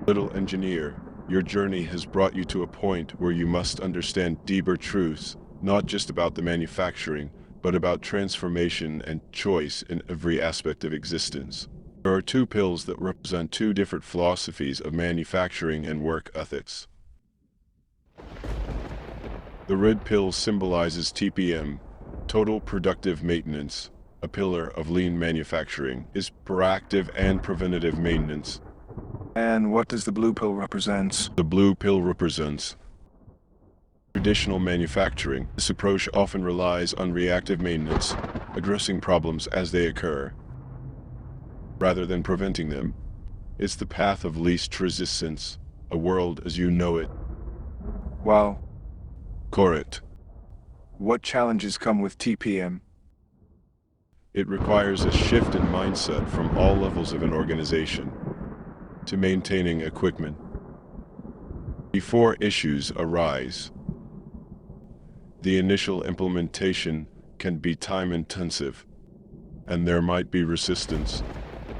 Little engineer, your journey has brought you to a point where you must understand deeper truths, not just about the manufacturing, but about transformation and choice in every aspect of existence. There are two pills that represent two different philosophies of manufacturing and work ethics. The red pill symbolizes TPM, total productive maintenance, a pillar of lean manufacturing, is proactive and preventative maintenance. And what does the blue pill represent? The blue pill represents traditional manufacturing. This approach often relies on reactive maintenance, addressing problems as they occur, rather than preventing them. It's the path of least resistance, a world as you know it. Wow. Correct. What challenges come with TPM? It requires a shift in mindset from all levels of an organization to maintaining equipment before issues arise. The initial implementation can be time-intensive, and there might be resistance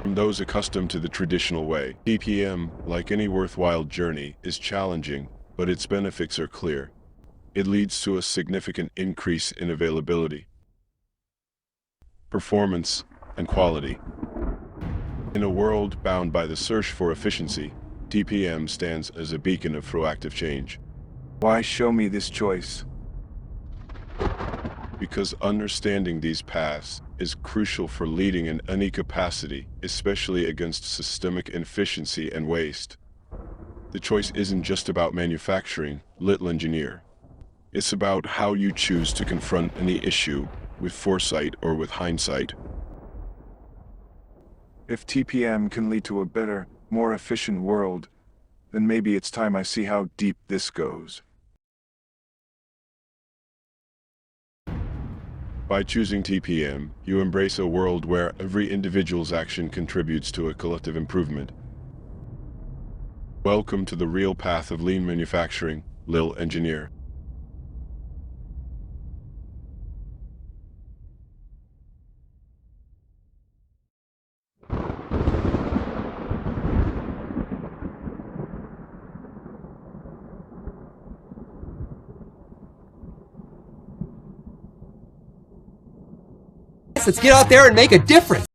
from those accustomed to the traditional way. TPM, like any worthwhile journey, is challenging, but its benefits are clear. It leads to a significant increase in availability, performance, and quality. In a world bound by the search for efficiency, TPM stands as a beacon of proactive change. Why show me this choice? Because understanding these paths is crucial for leading in any capacity, especially against systemic inefficiency and waste. The choice isn't just about manufacturing, little engineer. It's about how you choose to confront any issue, with foresight or with hindsight. If TPM can lead to a better, more efficient world, then maybe it's time I see how deep this goes. By choosing TPM, you embrace a world where every individual's action contributes to a collective improvement. Welcome to the real path of lean manufacturing, Lil Engineer. Let's get out there and make a difference.